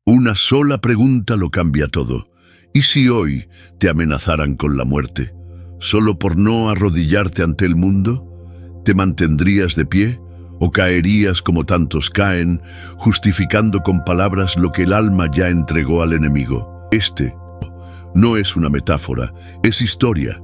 Una sola pregunta lo cambia todo. ¿Y si hoy te amenazaran con la muerte? ¿Solo por no arrodillarte ante el mundo? ¿Te mantendrías de pie? ¿O caerías como tantos caen, justificando con palabras lo que el alma ya entregó al enemigo? Este no es una metáfora, es historia,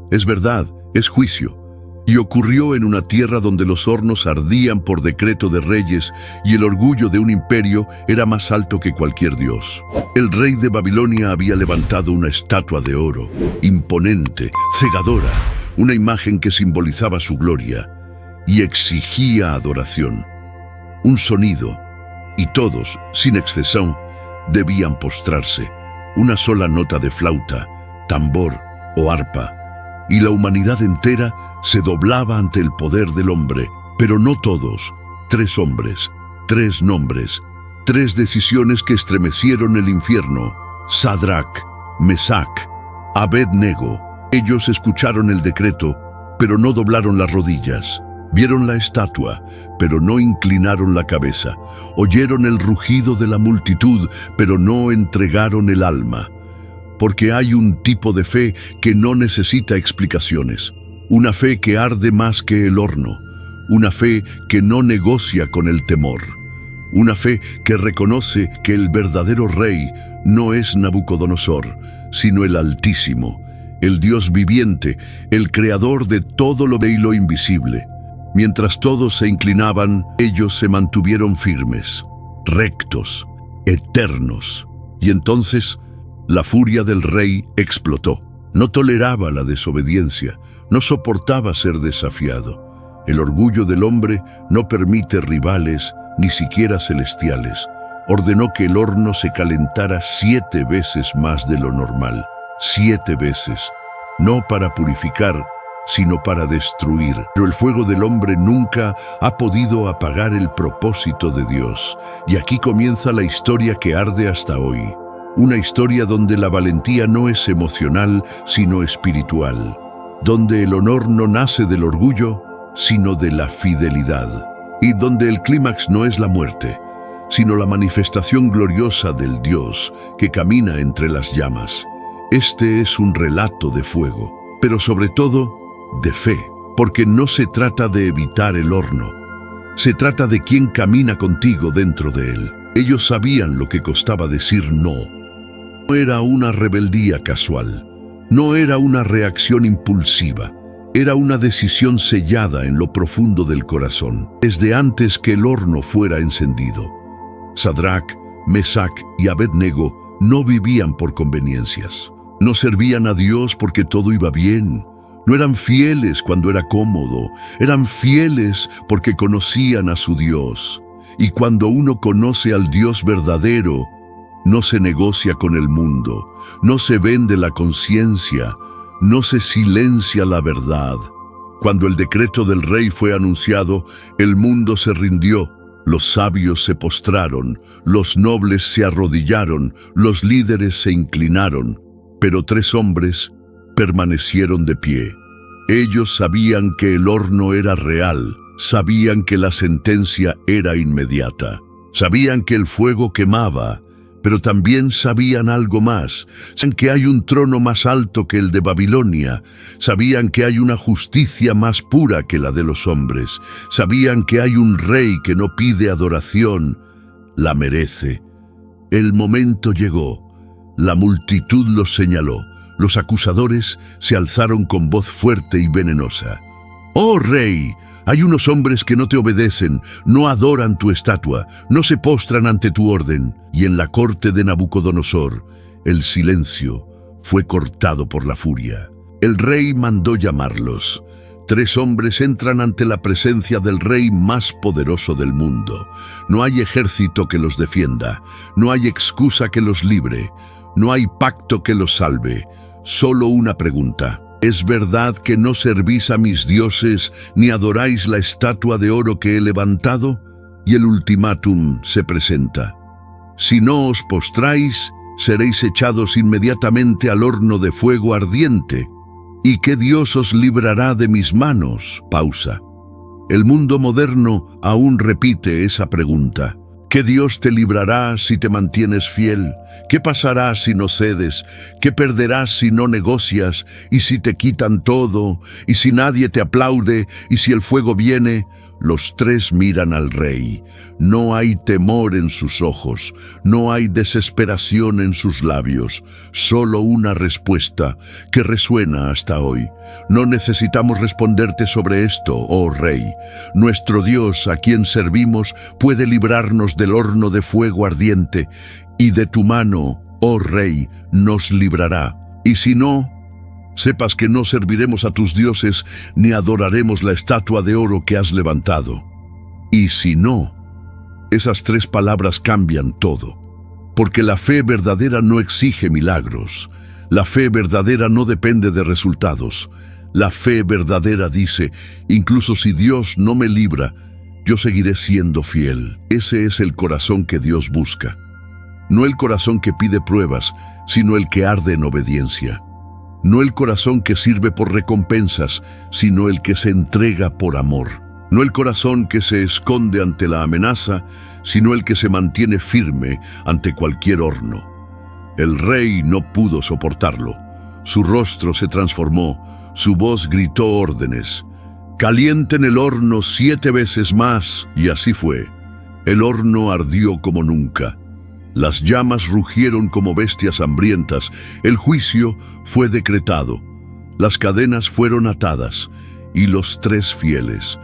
es verdad, es juicio. Y ocurrió en una tierra donde los hornos ardían por decreto de reyes y el orgullo de un imperio era más alto que cualquier dios. El rey de Babilonia había levantado una estatua de oro, imponente, cegadora, una imagen que simbolizaba su gloria y exigía adoración. Un sonido, y todos, sin excepción, debían postrarse. Una sola nota de flauta, tambor o arpa, y la humanidad entera se doblaba ante el poder del hombre, pero no todos. 3 hombres, 3 nombres, 3 decisiones que estremecieron el infierno. Sadrac, Mesac, Abed-Nego. Ellos escucharon el decreto, pero no doblaron las rodillas. Vieron la estatua, pero no inclinaron la cabeza. Oyeron el rugido de la multitud, pero no entregaron el alma. Porque hay un tipo de fe que no necesita explicaciones. Una fe que arde más que el horno. Una fe que no negocia con el temor. Una fe que reconoce que el verdadero rey no es Nabucodonosor, sino el Altísimo, el Dios viviente, el creador de todo lo ve y lo invisible. Mientras todos se inclinaban, ellos se mantuvieron firmes, rectos, eternos. Y entonces la furia del rey explotó. No toleraba la desobediencia, no soportaba ser desafiado. El orgullo del hombre no permite rivales, ni siquiera celestiales. Ordenó que el horno se calentara 7 veces más de lo normal. 7 veces, no para purificar, sino para destruir. Pero el fuego del hombre nunca ha podido apagar el propósito de Dios. Y aquí comienza la historia que arde hasta hoy. Una historia donde la valentía no es emocional, sino espiritual. Donde el honor no nace del orgullo, sino de la fidelidad. Y donde el clímax no es la muerte, sino la manifestación gloriosa del Dios que camina entre las llamas. Este es un relato de fuego, pero sobre todo de fe, porque no se trata de evitar el horno. Se trata de quien camina contigo dentro de él. Ellos sabían lo que costaba decir no. No era una rebeldía casual, no era una reacción impulsiva, era una decisión sellada en lo profundo del corazón, desde antes que el horno fuera encendido. Sadrac, Mesac y Abed-Nego no vivían por conveniencias, no servían a Dios porque todo iba bien, no eran fieles cuando era cómodo, eran fieles porque conocían a su Dios. Y cuando uno conoce al Dios verdadero, no se negocia con el mundo, no se vende la conciencia, no se silencia la verdad. Cuando el decreto del rey fue anunciado, el mundo se rindió, los sabios se postraron, los nobles se arrodillaron, los líderes se inclinaron, pero 3 hombres permanecieron de pie. Ellos sabían que el horno era real, sabían que la sentencia era inmediata, sabían que el fuego quemaba, pero también sabían algo más. Sabían que hay un trono más alto que el de Babilonia. Sabían que hay una justicia más pura que la de los hombres. Sabían que hay un rey que no pide adoración, la merece. El momento llegó. La multitud los señaló. Los acusadores se alzaron con voz fuerte y venenosa. «¡Oh, rey! Hay unos hombres que no te obedecen, no adoran tu estatua, no se postran ante tu orden». Y en la corte de Nabucodonosor, el silencio fue cortado por la furia. El rey mandó llamarlos. 3 hombres entran ante la presencia del rey más poderoso del mundo. No hay ejército que los defienda, no hay excusa que los libre, no hay pacto que los salve. Solo una pregunta. ¿Es verdad que no servís a mis dioses ni adoráis la estatua de oro que he levantado? Y el ultimátum se presenta. Si no os postráis, seréis echados inmediatamente al horno de fuego ardiente. ¿Y qué Dios os librará de mis manos? Pausa. El mundo moderno aún repite esa pregunta. ¿Qué Dios te librará si te mantienes fiel? ¿Qué pasará si no cedes? ¿Qué perderás si no negocias? ¿Y si te quitan todo? ¿Y si nadie te aplaude? ¿Y si el fuego viene? Los tres miran al rey. No hay temor en sus ojos, no hay desesperación en sus labios, solo una respuesta que resuena hasta hoy. No necesitamos responderte sobre esto, oh rey. Nuestro Dios, a quien servimos, puede librarnos del horno de fuego ardiente, y de tu mano, oh rey, nos librará. Y si no, sepas que no serviremos a tus dioses ni adoraremos la estatua de oro que has levantado. Y si no, esas tres palabras cambian todo, porque la fe verdadera no exige milagros. La fe verdadera no depende de resultados. La fe verdadera dice, incluso si Dios no me libra, yo seguiré siendo fiel. Ese es el corazón que Dios busca. No el corazón que pide pruebas, sino el que arde en obediencia. No el corazón que sirve por recompensas, sino el que se entrega por amor. No el corazón que se esconde ante la amenaza, sino el que se mantiene firme ante cualquier horno. El rey no pudo soportarlo. Su rostro se transformó, su voz gritó órdenes. «Calienten el horno 7 veces más», y así fue. El horno ardió como nunca. Las llamas rugieron como bestias hambrientas. El juicio fue decretado. Las cadenas fueron atadas y los tres fieles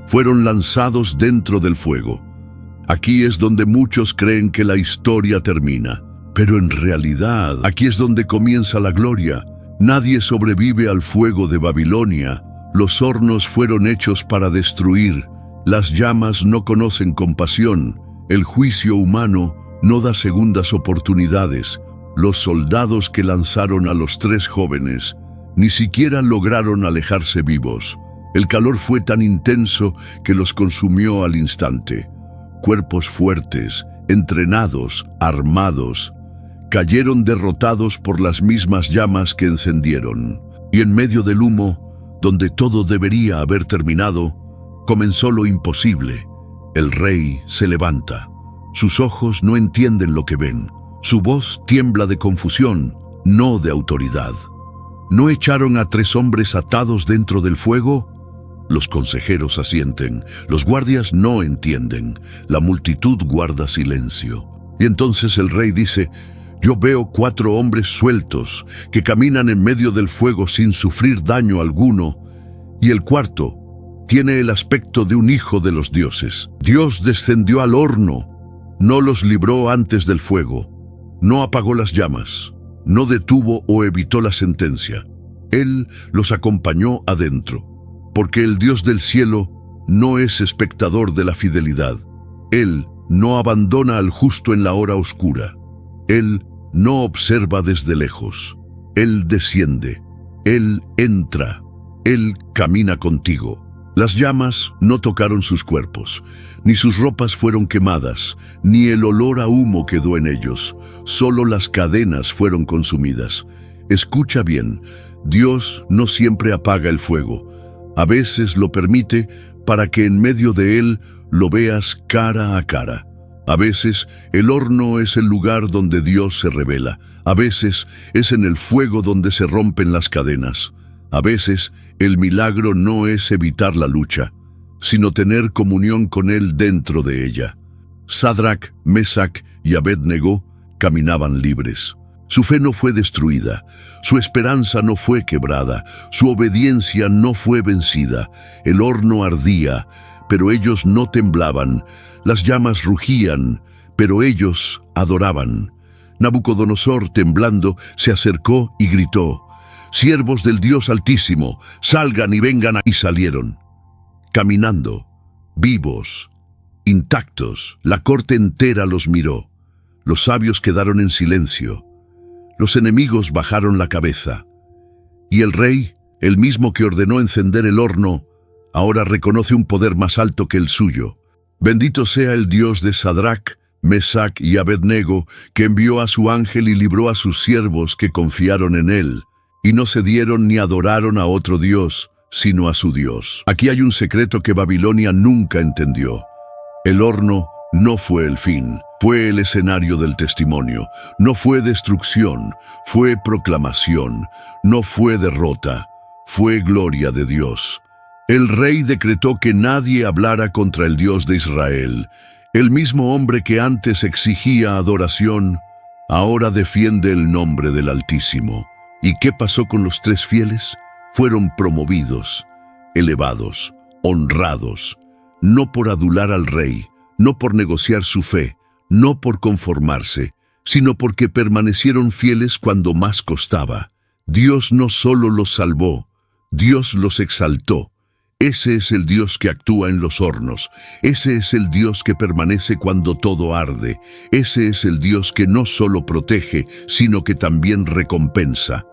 fueron lanzados dentro del fuego. Aquí es donde muchos creen que la historia termina, pero en realidad aquí es donde comienza la gloria. Nadie sobrevive al fuego de Babilonia. Los hornos fueron hechos para destruir. Las llamas no conocen compasión. El juicio humano no da segundas oportunidades. Los soldados que lanzaron a los tres jóvenes ni siquiera lograron alejarse vivos. El calor fue tan intenso que los consumió al instante. Cuerpos fuertes, entrenados, armados, cayeron derrotados por las mismas llamas que encendieron. Y en medio del humo, donde todo debería haber terminado, comenzó lo imposible. El rey se levanta. Sus ojos no entienden lo que ven. Su voz tiembla de confusión, no de autoridad. ¿No echaron a 3 hombres atados dentro del fuego? Los consejeros asienten. Los guardias no entienden. La multitud guarda silencio. Y entonces el rey dice: «Yo veo 4 hombres sueltos que caminan en medio del fuego sin sufrir daño alguno, y el cuarto tiene el aspecto de un hijo de los dioses». Dios descendió al horno. No los libró antes del fuego, no apagó las llamas, no detuvo o evitó la sentencia. Él los acompañó adentro, porque el Dios del cielo no es espectador de la fidelidad. Él no abandona al justo en la hora oscura. Él no observa desde lejos. Él desciende, Él entra, Él camina contigo. Las llamas no tocaron sus cuerpos, ni sus ropas fueron quemadas, ni el olor a humo quedó en ellos. Solo las cadenas fueron consumidas. Escucha bien, Dios no siempre apaga el fuego. A veces lo permite para que en medio de él lo veas cara a cara. A veces el horno es el lugar donde Dios se revela. A veces es en el fuego donde se rompen las cadenas. A veces el milagro no es evitar la lucha, sino tener comunión con Él dentro de ella. Sadrac, Mesac y Abed-Negó caminaban libres. Su fe no fue destruida, su esperanza no fue quebrada, su obediencia no fue vencida. El horno ardía, pero ellos no temblaban. Las llamas rugían, pero ellos adoraban. Nabucodonosor, temblando, se acercó y gritó: «Siervos del Dios Altísimo, salgan y vengan». Y salieron, caminando, vivos, intactos. La corte entera los miró. Los sabios quedaron en silencio. Los enemigos bajaron la cabeza. Y el rey, el mismo que ordenó encender el horno, ahora reconoce un poder más alto que el suyo. Bendito sea el Dios de Sadrac, Mesac y Abed-Negó, que envió a su ángel y libró a sus siervos que confiaron en él, y no cedieron ni adoraron a otro Dios, sino a su Dios. Aquí hay un secreto que Babilonia nunca entendió. El horno No fue el fin, fue el escenario del testimonio. No fue destrucción, fue proclamación. No fue derrota, fue gloria de Dios. El rey decretó que nadie hablara contra el Dios de Israel. El mismo hombre que antes exigía adoración, ahora defiende el nombre del Altísimo. ¿Y qué pasó con los 3 fieles? Fueron promovidos, elevados, honrados, no por adular al rey, no por negociar su fe, no por conformarse, sino porque permanecieron fieles cuando más costaba. Dios no solo los salvó, Dios los exaltó. Ese es el Dios que actúa en los hornos. Ese es el Dios que permanece cuando todo arde. Ese es el Dios que no solo protege, sino que también recompensa.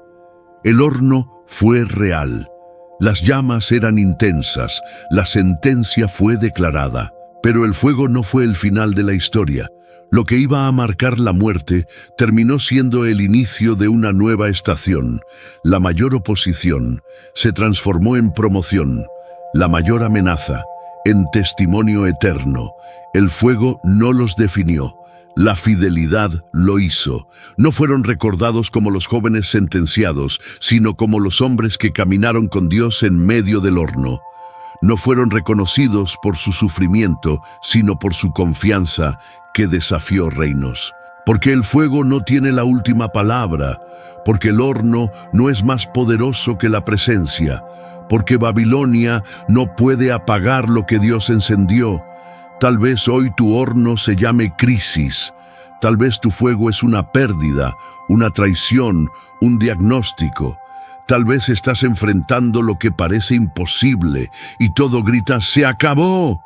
El horno fue real. Las llamas eran intensas. La sentencia fue declarada. Pero el fuego no fue el final de la historia. Lo que iba a marcar la muerte terminó siendo el inicio de una nueva estación. La mayor oposición se transformó en promoción. La mayor amenaza en testimonio eterno. El fuego no los definió, la fidelidad lo hizo. No fueron recordados como los jóvenes sentenciados, sino como los hombres que caminaron con Dios en medio del horno. No fueron reconocidos por su sufrimiento, sino por su confianza que desafió reinos. Porque el fuego no tiene la última palabra, porque el horno no es más poderoso que la presencia, porque Babilonia no puede apagar lo que Dios encendió. Tal vez hoy tu horno se llame crisis. Tal vez tu fuego es una pérdida, una traición, un diagnóstico. Tal vez estás enfrentando lo que parece imposible y todo grita ¡se acabó!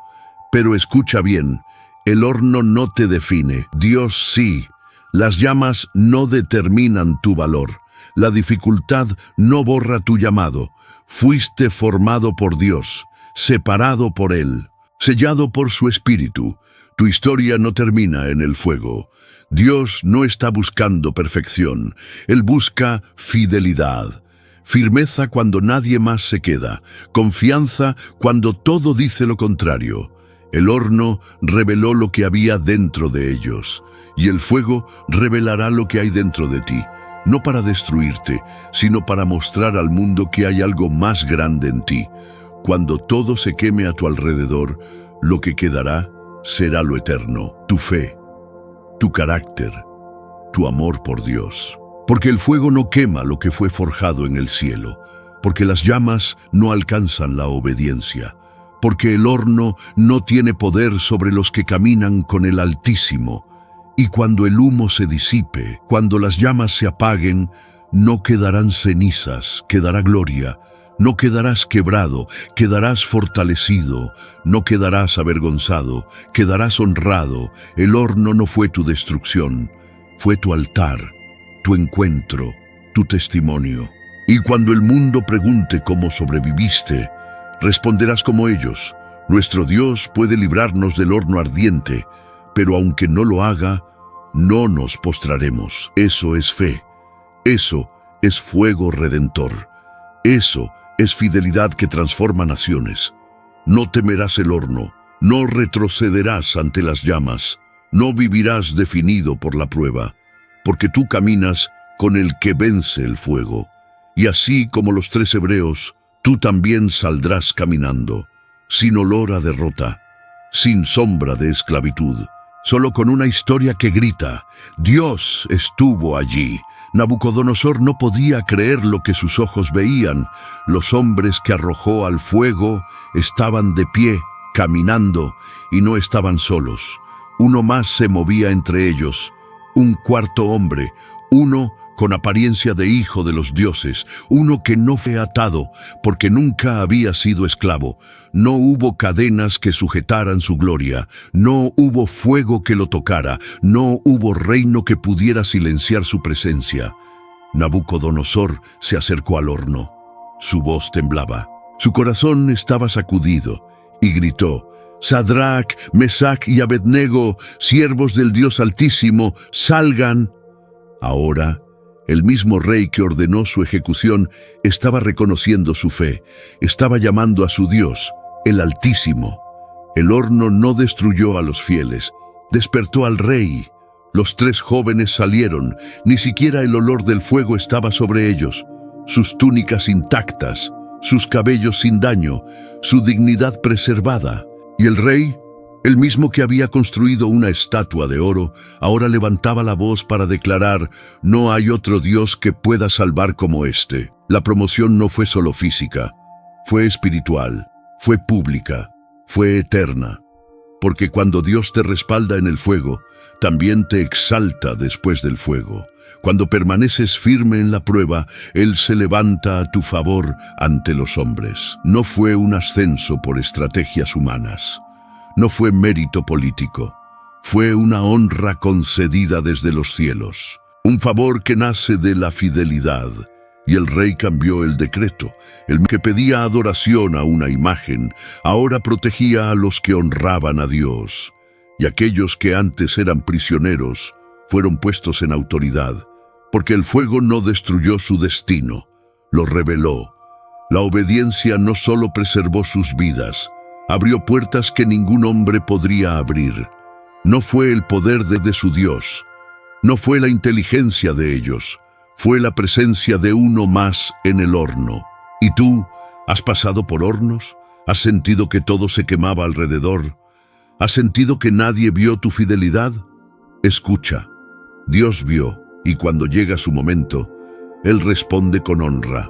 Pero escucha bien, el horno no te define, Dios sí. Las llamas no determinan tu valor. La dificultad no borra tu llamado. Fuiste formado por Dios, separado por Él, sellado por su Espíritu. Tu historia no termina en el fuego. Dios no está buscando perfección. Él busca fidelidad. Firmeza cuando nadie más se queda. Confianza cuando todo dice lo contrario. El horno reveló lo que había dentro de ellos, y el fuego revelará lo que hay dentro de ti. No para destruirte, sino para mostrar al mundo que hay algo más grande en ti. Cuando todo se queme a tu alrededor, lo que quedará será lo eterno, tu fe, tu carácter, tu amor por Dios. Porque el fuego no quema lo que fue forjado en el cielo, porque las llamas no alcanzan la obediencia, porque el horno no tiene poder sobre los que caminan con el Altísimo. Y cuando el humo se disipe, cuando las llamas se apaguen, no quedarán cenizas, quedará gloria. No quedarás quebrado, quedarás fortalecido. No quedarás avergonzado, quedarás honrado. El horno no fue tu destrucción, fue tu altar, tu encuentro, tu testimonio. Y cuando el mundo pregunte cómo sobreviviste, responderás como ellos. Nuestro Dios puede librarnos del horno ardiente, pero aunque no lo haga, no nos postraremos. Eso es fe. Eso es fuego redentor. Eso es fidelidad que transforma naciones. No temerás el horno, no retrocederás ante las llamas, no vivirás definido por la prueba, porque tú caminas con el que vence el fuego. Y así como los 3 hebreos, tú también saldrás caminando, sin olor a derrota, sin sombra de esclavitud, solo con una historia que grita, Dios estuvo allí. Nabucodonosor no podía creer lo que sus ojos veían. Los hombres que arrojó al fuego estaban de pie, caminando, y no estaban solos. Uno más se movía entre ellos, un cuarto hombre, uno con apariencia de hijo de los dioses, uno que no fue atado, porque nunca había sido esclavo. No hubo cadenas que sujetaran su gloria, no hubo fuego que lo tocara, no hubo reino que pudiera silenciar su presencia. Nabucodonosor se acercó al horno. Su voz temblaba, su corazón estaba sacudido, y gritó, Sadrach, Mesach y Abednego, siervos del Dios Altísimo, salgan. Ahora, el mismo rey que ordenó su ejecución estaba reconociendo su fe, estaba llamando a su Dios, el Altísimo. El horno no destruyó a los fieles, Despertó al rey. Los 3 jóvenes salieron, ni siquiera el olor del fuego estaba sobre ellos. Sus túnicas intactas, sus cabellos sin daño, su dignidad preservada. Y el rey, el mismo que había construido una estatua de oro, ahora levantaba la voz para declarar: no hay otro Dios que pueda salvar como este. La promoción no fue solo física, fue espiritual, fue pública, fue eterna. Porque cuando Dios te respalda en el fuego, también te exalta después del fuego. Cuando permaneces firme en la prueba, Él se levanta a tu favor ante los hombres. No fue un ascenso por estrategias humanas. No fue mérito político. Fue una honra concedida desde los cielos. Un favor que nace de la fidelidad. Y el rey cambió el decreto. El que pedía adoración a una imagen, ahora protegía a los que honraban a Dios. Y aquellos que antes eran prisioneros, fueron puestos en autoridad, porque el fuego no destruyó su destino, lo reveló. La obediencia no solo preservó sus vidas, abrió puertas que ningún hombre podría abrir. No fue el poder de su Dios, no fue la inteligencia de ellos, fue la presencia de uno más en el horno. ¿Y tú has pasado por hornos? ¿Has sentido que todo se quemaba alrededor? ¿Has sentido que nadie vio tu fidelidad? Escucha, Dios vio, y cuando llega su momento, Él responde con honra.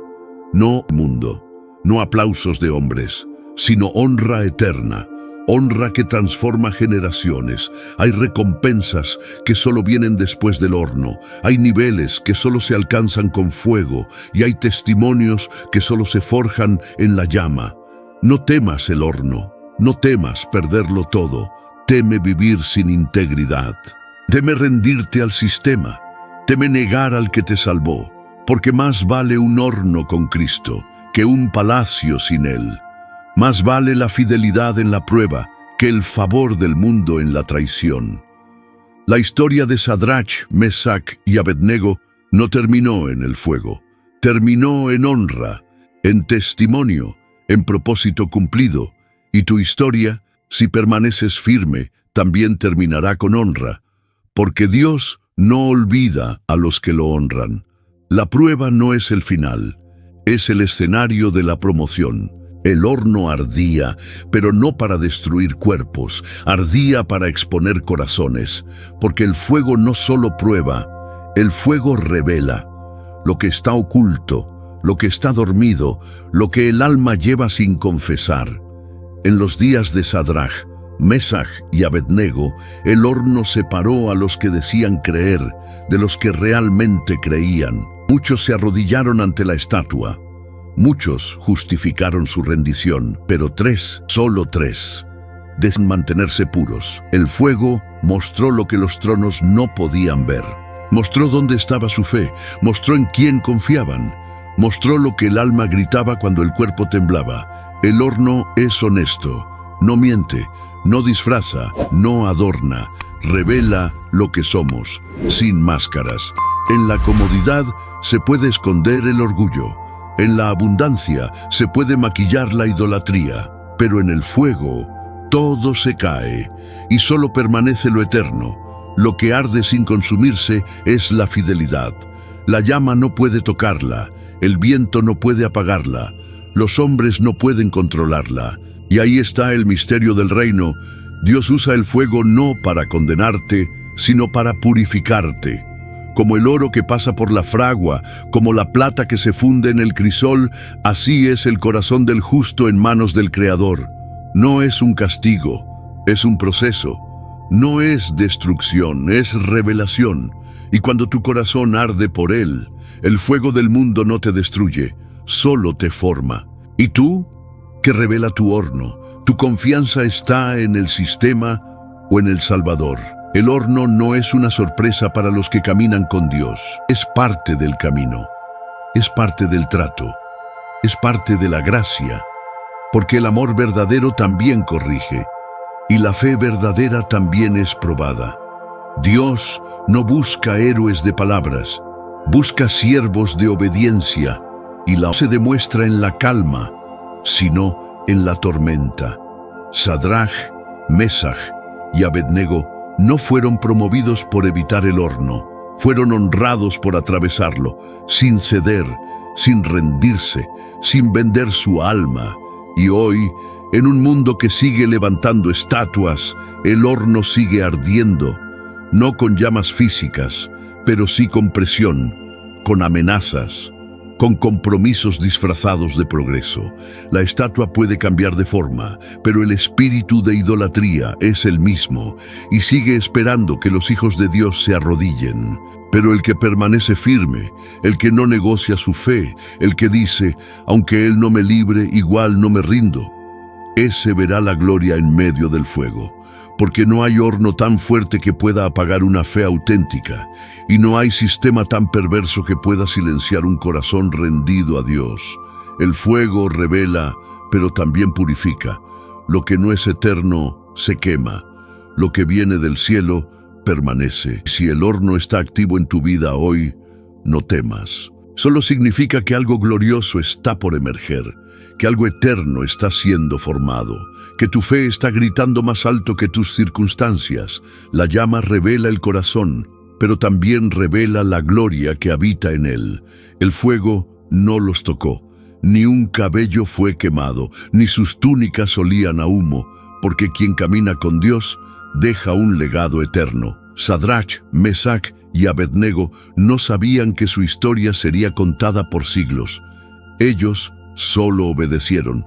No mundo, no aplausos de hombres, sino honra eterna, honra que transforma generaciones. Hay recompensas que solo vienen después del horno, hay niveles que solo se alcanzan con fuego, y hay testimonios que solo se forjan en la llama. No temas el horno, no temas perderlo todo, teme vivir sin integridad. Teme rendirte al sistema, teme negar al que te salvó, porque más vale un horno con Cristo que un palacio sin Él. Más vale la fidelidad en la prueba que el favor del mundo en la traición. La historia de Sadrach, Mesach y Abednego no terminó en el fuego, terminó en honra, en testimonio, en propósito cumplido, y tu historia, si permaneces firme, también terminará con honra, porque Dios no olvida a los que lo honran. La prueba no es el final, es el escenario de la promoción. El horno ardía, pero no para destruir cuerpos, ardía para exponer corazones, porque el fuego no solo prueba, el fuego revela lo que está oculto, lo que está dormido, lo que el alma lleva sin confesar. En los días de Sadrach, Mesach y Abednego, el horno separó a los que decían creer de los que realmente creían. Muchos se arrodillaron ante la estatua. Muchos justificaron su rendición, pero 3, solo 3, deciden mantenerse puros. El fuego mostró lo que los tronos no podían ver. Mostró dónde estaba su fe, mostró en quién confiaban, mostró lo que el alma gritaba cuando el cuerpo temblaba. El horno es honesto, no miente, no disfraza, no adorna, revela lo que somos, sin máscaras. En la comodidad se puede esconder el orgullo. En la abundancia se puede maquillar la idolatría, pero en el fuego todo se cae y solo permanece lo eterno. Lo que arde sin consumirse es la fidelidad. La llama no puede tocarla, el viento no puede apagarla, los hombres no pueden controlarla. Y ahí está el misterio del reino. Dios usa el fuego no para condenarte, sino para purificarte. Como el oro que pasa por la fragua, como la plata que se funde en el crisol, así es el corazón del justo en manos del Creador. No es un castigo, es un proceso. No es destrucción, es revelación. Y cuando tu corazón arde por Él, el fuego del mundo no te destruye, solo te forma. ¿Y tú? ¿Qué revela tu horno? ¿Tu confianza está en el sistema o en el Salvador? El horno no es una sorpresa para los que caminan con Dios. Es parte del camino, es parte del trato, es parte de la gracia, porque el amor verdadero también corrige, y la fe verdadera también es probada. Dios no busca héroes de palabras, busca siervos de obediencia, y la se demuestra en la calma, sino en la tormenta. Sadrach, Mesach y Abednego No fueron promovidos por evitar el horno, fueron honrados por atravesarlo, sin ceder, sin rendirse, sin vender su alma. Y hoy, en un mundo que sigue levantando estatuas, el horno sigue ardiendo, no con llamas físicas, pero sí con presión, con amenazas, con compromisos disfrazados de progreso. La estatua puede cambiar de forma, pero el espíritu de idolatría es el mismo y sigue esperando que los hijos de Dios se arrodillen. Pero el que permanece firme, el que no negocia su fe, el que dice, aunque Él no me libre, igual no me rindo, ese verá la gloria en medio del fuego. Porque no hay horno tan fuerte que pueda apagar una fe auténtica, y no hay sistema tan perverso que pueda silenciar un corazón rendido a Dios. El fuego revela, pero también purifica. Lo que no es eterno se quema. Lo que viene del cielo permanece. Si el horno está activo en tu vida hoy, no temas. Solo significa que algo glorioso está por emerger, que algo eterno está siendo formado, que tu fe está gritando más alto que tus circunstancias. La llama revela el corazón, pero también revela la gloria que habita en él. El fuego no los tocó, ni un cabello fue quemado, ni sus túnicas olían a humo, porque quien camina con Dios deja un legado eterno. Sadrach, Mesach y Abednego no sabían que su historia sería contada por siglos. Ellos solo obedecieron,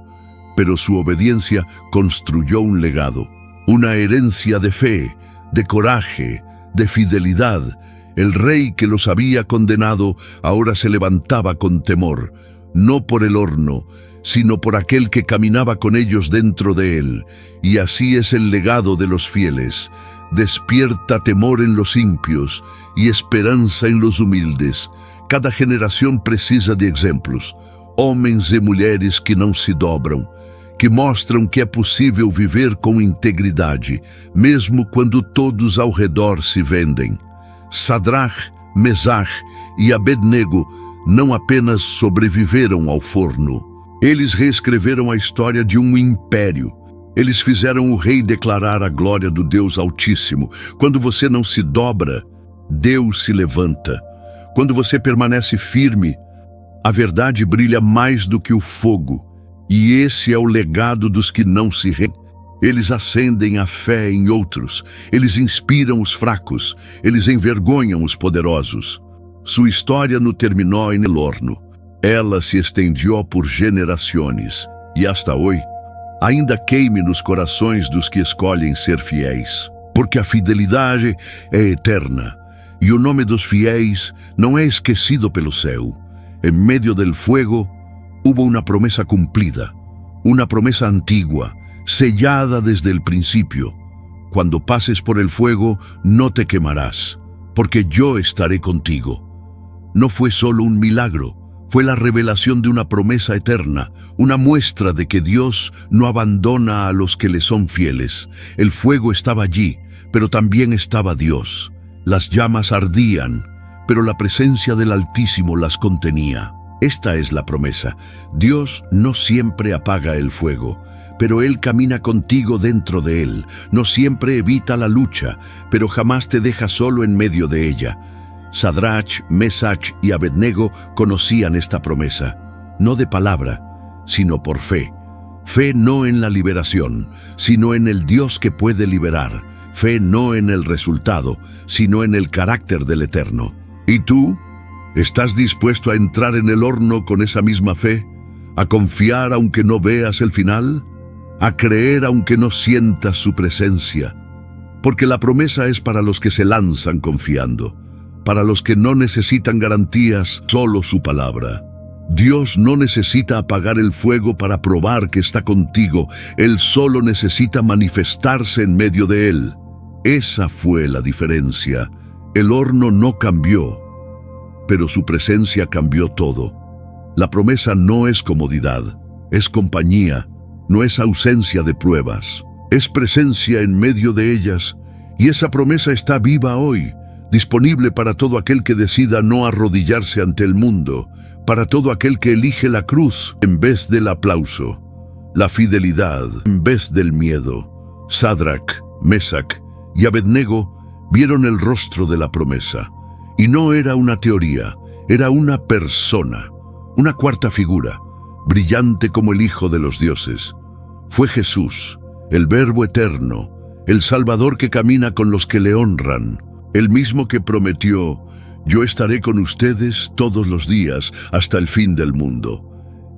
pero su obediencia construyó un legado, una herencia de fe, de coraje, de fidelidad. El rey que los había condenado ahora se levantaba con temor, no por el horno, sino por aquel que caminaba con ellos dentro de él. Y así es el legado de los fieles. Despierta temor en los impios y esperança en los humildes. Cada generação precisa de exemplos, homens e mulheres que não se dobram, que mostram que é possível viver com integridade, mesmo quando todos ao redor se vendem. Sadrach, Mesach e Abednego não apenas sobreviveram ao forno, eles reescreveram a história de um império. Eles fizeram o rei declarar a glória do Deus Altíssimo. Quando você não se dobra, Deus se levanta. Quando você permanece firme, a verdade brilha mais do que o fogo. E esse é o legado dos que não se rendem. Eles acendem a fé em outros. Eles inspiram os fracos. Eles envergonham os poderosos. Sua história não terminou en el horno. Ela se estendió por gerações. E hasta hoje, ainda queime nos corações dos que escolhem ser fiéis, porque a fidelidade é eterna, e o nome dos fiéis não é esquecido pelo céu. En medio del fuego hubo una promesa cumplida, una promesa antigua, sellada desde el principio. Cuando pases por el fuego, no te quemarás, porque yo estaré contigo. No fue solo un milagro, fue la revelación de una promesa eterna, una muestra de que Dios no abandona a los que le son fieles. El fuego estaba allí, pero también estaba Dios. Las llamas ardían, pero la presencia del Altísimo las contenía. Esta es la promesa. Dios no siempre apaga el fuego, pero Él camina contigo dentro de él. No siempre evita la lucha, pero jamás te deja solo en medio de ella. Sadrach, Mesach y Abednego conocían esta promesa, no de palabra, sino por fe. Fe no en la liberación, sino en el Dios que puede liberar. Fe no en el resultado, sino en el carácter del Eterno. ¿Y tú? ¿Estás dispuesto a entrar en el horno con esa misma fe? ¿A confiar aunque no veas el final? ¿A creer aunque no sientas su presencia? Porque la promesa es para los que se lanzan confiando. Para los que no necesitan garantías, solo su palabra. Dios no necesita apagar el fuego para probar que está contigo. Él solo necesita manifestarse en medio de él. Esa fue la diferencia. El horno no cambió, pero su presencia cambió todo. La promesa no es comodidad, es compañía, no es ausencia de pruebas. Es presencia en medio de ellas, y esa promesa está viva hoy, disponible para todo aquel que decida no arrodillarse ante el mundo, para todo aquel que elige la cruz en vez del aplauso, la fidelidad en vez del miedo. Sadrach, Mesach y Abednego vieron el rostro de la promesa. Y no era una teoría, era una persona, una cuarta figura, brillante como el Hijo de los dioses. Fue Jesús, el Verbo eterno, el Salvador que camina con los que le honran, el mismo que prometió: yo estaré con ustedes todos los días hasta el fin del mundo.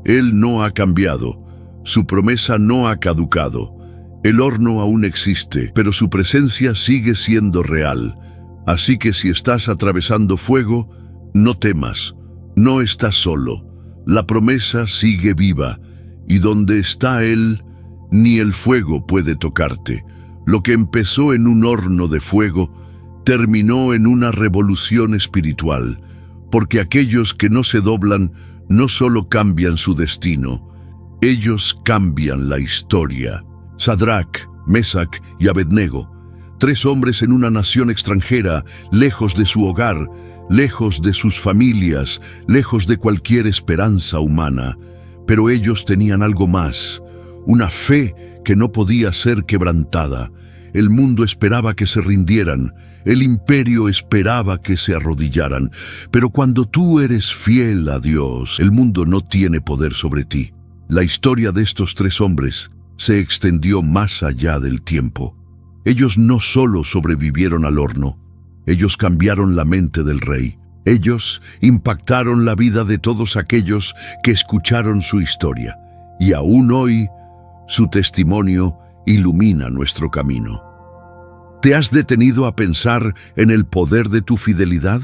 Él no ha cambiado, su promesa no ha caducado. El horno aún existe, pero su presencia sigue siendo real. Así que si estás atravesando fuego, no temas, no estás solo. La promesa sigue viva, y donde está Él, ni el fuego puede tocarte. Lo que empezó en un horno de fuego, terminó en una revolución espiritual, porque aquellos que no se doblan no solo cambian su destino, ellos cambian la historia. Sadrac, Mesac y Abednego, 3 hombres en una nación extranjera, lejos de su hogar, lejos de sus familias, lejos de cualquier esperanza humana. Pero ellos tenían algo más, una fe que no podía ser quebrantada. El mundo esperaba que se rindieran, el imperio esperaba que se arrodillaran. Pero cuando tú eres fiel a Dios, el mundo no tiene poder sobre ti. La historia de estos 3 hombres se extendió más allá del tiempo. Ellos no solo sobrevivieron al horno, ellos cambiaron la mente del rey. Ellos impactaron la vida de todos aquellos que escucharon su historia. Y aún hoy, su testimonio ilumina nuestro camino. ¿Te has detenido a pensar en el poder de tu fidelidad?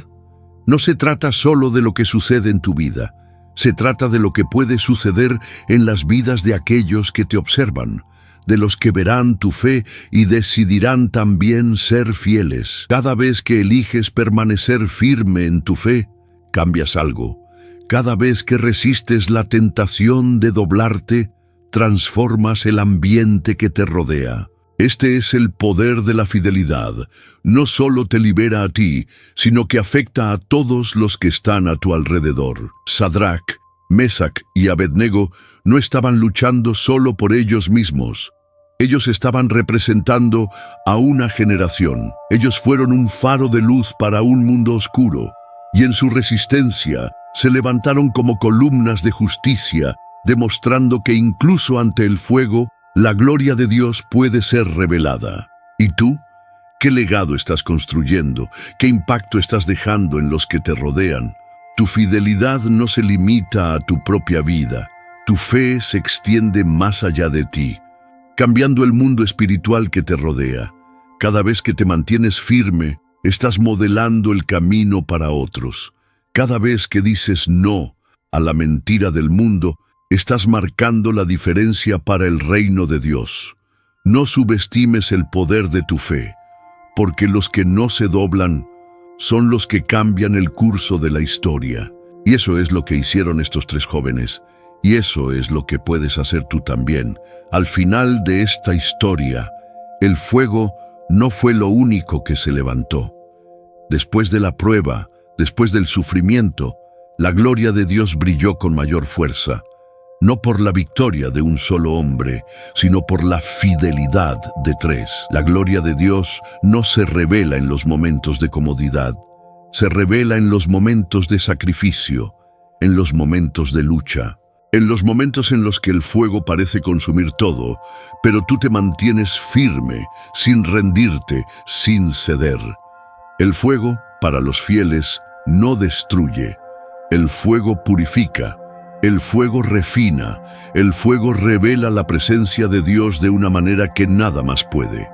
No se trata solo de lo que sucede en tu vida. Se trata de lo que puede suceder en las vidas de aquellos que te observan, de los que verán tu fe y decidirán también ser fieles. Cada vez que eliges permanecer firme en tu fe, cambias algo. Cada vez que resistes la tentación de doblarte, transformas el ambiente que te rodea. Este es el poder de la fidelidad. No solo te libera a ti, sino que afecta a todos los que están a tu alrededor. Sadrac, Mesac y Abednego no estaban luchando solo por ellos mismos. Ellos estaban representando a una generación. Ellos fueron un faro de luz para un mundo oscuro, y en su resistencia se levantaron como columnas de justicia, demostrando que incluso ante el fuego, la gloria de Dios puede ser revelada. ¿Y tú? ¿Qué legado estás construyendo? ¿Qué impacto estás dejando en los que te rodean? Tu fidelidad no se limita a tu propia vida. Tu fe se extiende más allá de ti, cambiando el mundo espiritual que te rodea. Cada vez que te mantienes firme, estás modelando el camino para otros. Cada vez que dices no a la mentira del mundo, estás marcando la diferencia para el reino de Dios. No subestimes el poder de tu fe, porque los que no se doblan son los que cambian el curso de la historia. Y eso es lo que hicieron estos 3 jóvenes, y eso es lo que puedes hacer tú también. Al final de esta historia, el fuego no fue lo único que se levantó. Después de la prueba, después del sufrimiento, la gloria de Dios brilló con mayor fuerza. No por la victoria de un solo hombre, sino por la fidelidad de 3. La gloria de Dios no se revela en los momentos de comodidad, se revela en los momentos de sacrificio, en los momentos de lucha, en los momentos en los que el fuego parece consumir todo, pero tú te mantienes firme, sin rendirte, sin ceder. El fuego, para los fieles, no destruye. El fuego purifica. El fuego refina, el fuego revela la presencia de Dios de una manera que nada más puede.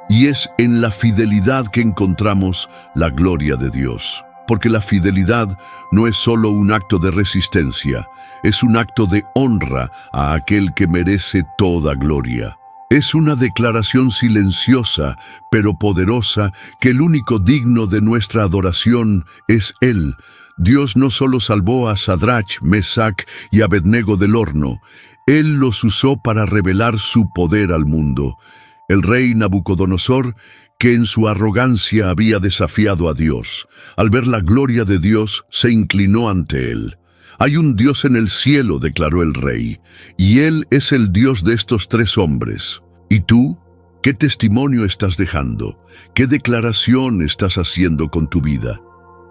Y es en la fidelidad que encontramos la gloria de Dios. Porque la fidelidad no es solo un acto de resistencia, es un acto de honra a aquel que merece toda gloria. Es una declaración silenciosa, pero poderosa, que el único digno de nuestra adoración es Él. Dios no solo salvó a Sadrach, Mesac y Abednego del horno, Él los usó para revelar su poder al mundo. El rey Nabucodonosor, que en su arrogancia había desafiado a Dios, al ver la gloria de Dios, se inclinó ante Él. Hay un Dios en el cielo, declaró el rey, y Él es el Dios de estos 3 hombres. ¿Y tú? ¿Qué testimonio estás dejando? ¿Qué declaración estás haciendo con tu vida?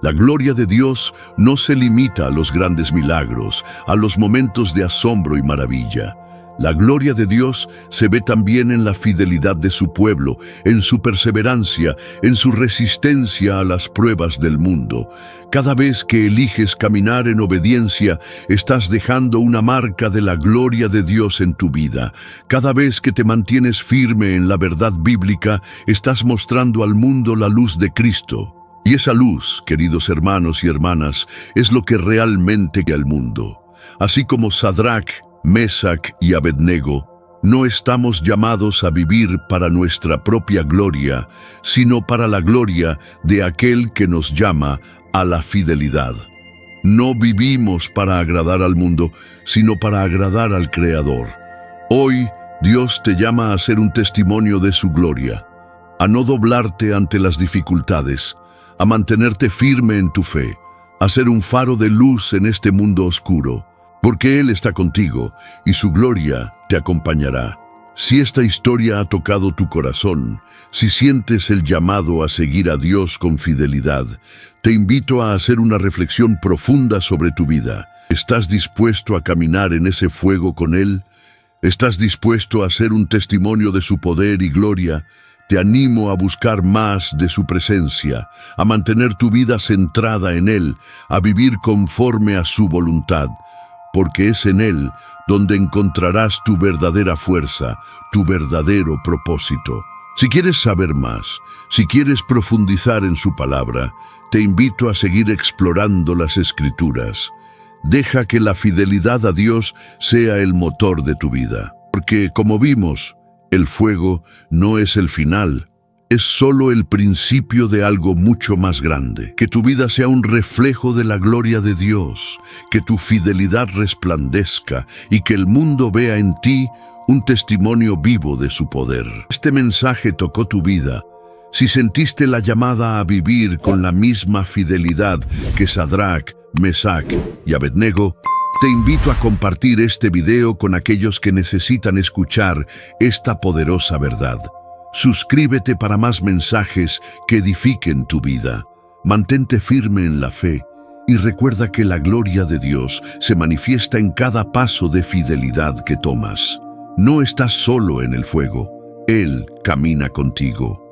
La gloria de Dios no se limita a los grandes milagros, a los momentos de asombro y maravilla. La gloria de Dios se ve también en la fidelidad de su pueblo, en su perseverancia, en su resistencia a las pruebas del mundo. Cada vez que eliges caminar en obediencia, estás dejando una marca de la gloria de Dios en tu vida. Cada vez que te mantienes firme en la verdad bíblica, estás mostrando al mundo la luz de Cristo. Y esa luz, queridos hermanos y hermanas, es lo que realmente guía al mundo. Así como Sadrach, Mesac y Abednego, no estamos llamados a vivir para nuestra propia gloria, sino para la gloria de aquel que nos llama a la fidelidad. No vivimos para agradar al mundo, sino para agradar al Creador. Hoy, Dios te llama a ser un testimonio de su gloria, a no doblarte ante las dificultades, a mantenerte firme en tu fe, a ser un faro de luz en este mundo oscuro, porque Él está contigo y su gloria te acompañará. Si esta historia ha tocado tu corazón, si sientes el llamado a seguir a Dios con fidelidad, te invito a hacer una reflexión profunda sobre tu vida. ¿Estás dispuesto a caminar en ese fuego con Él? ¿Estás dispuesto a ser un testimonio de su poder y gloria? Te animo a buscar más de su presencia, a mantener tu vida centrada en Él, a vivir conforme a su voluntad, porque es en Él donde encontrarás tu verdadera fuerza, tu verdadero propósito. Si quieres saber más, si quieres profundizar en su palabra, te invito a seguir explorando las Escrituras. Deja que la fidelidad a Dios sea el motor de tu vida, porque, como vimos, el fuego no es el final, es solo el principio de algo mucho más grande. Que tu vida sea un reflejo de la gloria de Dios, que tu fidelidad resplandezca y que el mundo vea en ti un testimonio vivo de su poder. Este mensaje tocó tu vida. Si sentiste la llamada a vivir con la misma fidelidad que Sadrach, Mesac y Abednego, te invito a compartir este video con aquellos que necesitan escuchar esta poderosa verdad. Suscríbete para más mensajes que edifiquen tu vida. Mantente firme en la fe y recuerda que la gloria de Dios se manifiesta en cada paso de fidelidad que tomas. No estás solo en el fuego, Él camina contigo.